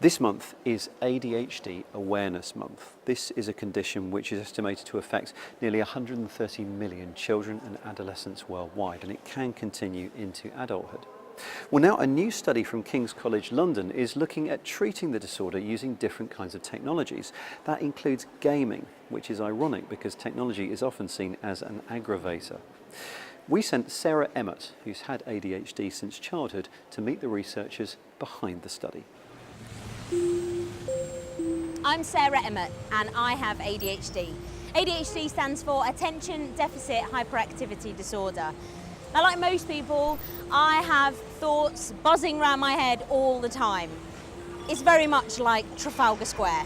This month is ADHD Awareness Month. This is a condition which is estimated to affect nearly 130 million children and adolescents worldwide, and it can continue into adulthood. Well, now a new study from King's College London is looking at treating the disorder using different kinds of technologies. That includes gaming, which is ironic because technology is often seen as an aggravator. We sent Sarah Emmott, who's had ADHD since childhood, to meet the researchers behind the study. I'm Sarah Emmott and I have ADHD. ADHD stands for Attention Deficit Hyperactivity Disorder. Now, like most people, I have thoughts buzzing around my head all the time. It's very much like Trafalgar Square.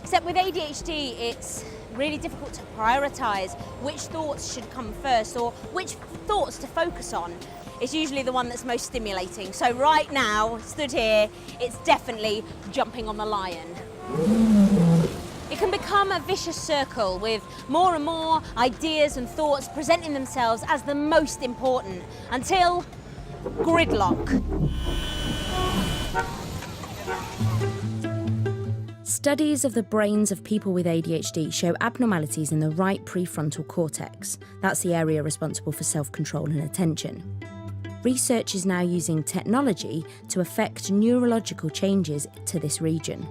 Except with ADHD, it's really difficult to prioritise which thoughts should come first or which thoughts to focus on. It's usually the one that's most stimulating. So right now, stood here, it's definitely jumping on the lion. It can become a vicious circle with more and more ideas and thoughts presenting themselves as the most important until gridlock. Studies of the brains of people with ADHD show abnormalities in the right prefrontal cortex. That's the area responsible for self-control and attention. Research is now using technology to affect neurological changes to this region.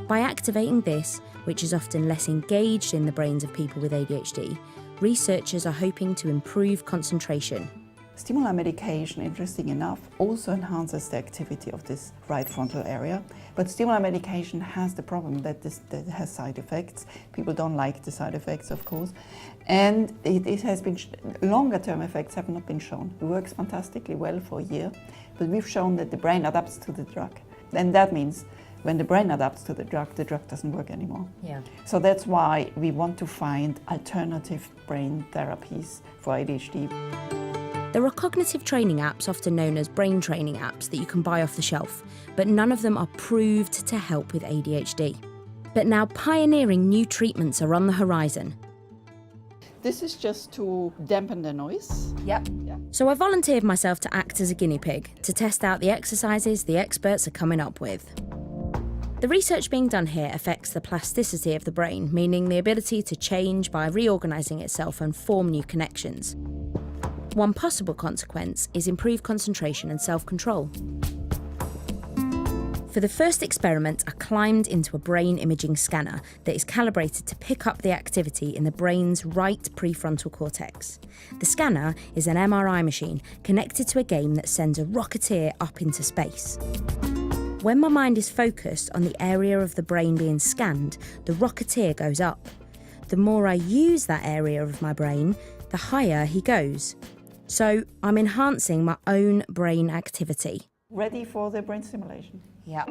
By activating this, which is often less engaged in the brains of people with ADHD, researchers are hoping to improve concentration. Stimulant medication, interesting enough, also enhances the activity of this right frontal area. But stimulant medication has the problem that it has side effects. People don't like the side effects, of course. And it has been, longer term effects have not been shown. It works fantastically well for a year, but we've shown that the brain adapts to the drug. And that means when the brain adapts to the drug doesn't work anymore. Yeah. So that's why we want to find alternative brain therapies for ADHD. There are cognitive training apps, often known as brain training apps, that you can buy off the shelf, but none of them are proved to help with ADHD. But now pioneering new treatments are on the horizon. This is just to dampen the noise. Yep. Yeah. So I volunteered myself to act as a guinea pig to test out the exercises the experts are coming up with. The research being done here affects the plasticity of the brain, meaning the ability to change by reorganising itself and form new connections. One possible consequence is improved concentration and self-control. For the first experiment, I climbed into a brain imaging scanner that is calibrated to pick up the activity in the brain's right prefrontal cortex. The scanner is an MRI machine connected to a game that sends a rocketeer up into space. When my mind is focused on the area of the brain being scanned, the rocketeer goes up. The more I use that area of my brain, the higher he goes. So I'm enhancing my own brain activity. Ready for the brain stimulation? Yep.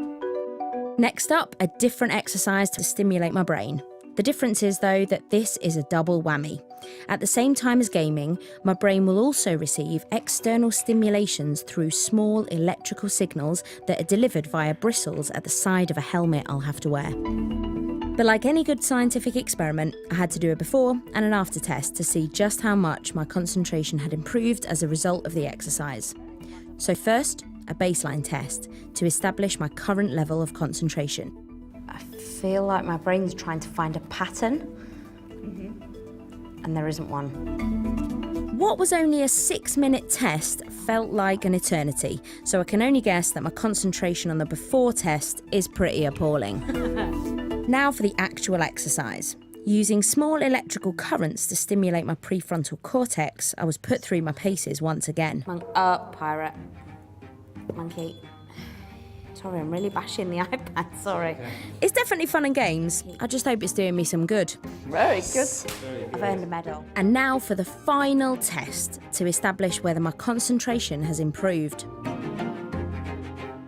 Next up, a different exercise to stimulate my brain. The difference is, though, that this is a double whammy. At the same time as gaming, my brain will also receive external stimulations through small electrical signals that are delivered via bristles at the side of a helmet I'll have to wear. But like any good scientific experiment, I had to do a before and an after test to see just how much my concentration had improved as a result of the exercise. So first, a baseline test to establish my current level of concentration. I feel like my brain's trying to find a pattern, and there isn't one. What was only a 6-minute test felt like an eternity, so I can only guess that my concentration on the before test is pretty appalling. Now for the actual exercise. Using small electrical currents to stimulate my prefrontal cortex, I was put through my paces once again. Pirate. Monkey. Sorry, I'm really bashing the iPad, sorry. It's definitely fun and games. I just hope it's doing me some good. Very good. I've earned a medal. And now for the final test to establish whether my concentration has improved.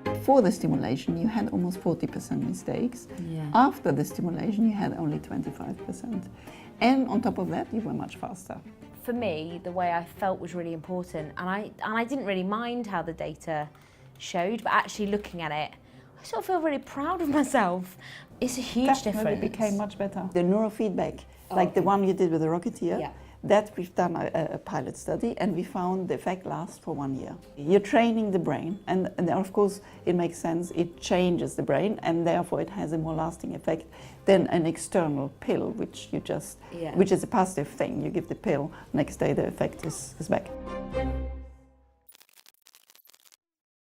Before the stimulation, you had almost 40% mistakes. Yeah. After the stimulation, you had only 25%. And on top of that, you were much faster. For me, the way I felt was really important, and I didn't really mind how the data showed, but actually looking at it, I sort of feel really proud of myself. It's a huge difference. It became much better. The neurofeedback, like the one you did with the Rocketeer, That we've done a pilot study, and we found the effect lasts for 1 year. You're training the brain, and of course it makes sense, it changes the brain, and therefore it has a more lasting effect than an external pill, which you just, which is a positive thing. You give the pill, next day the effect is back.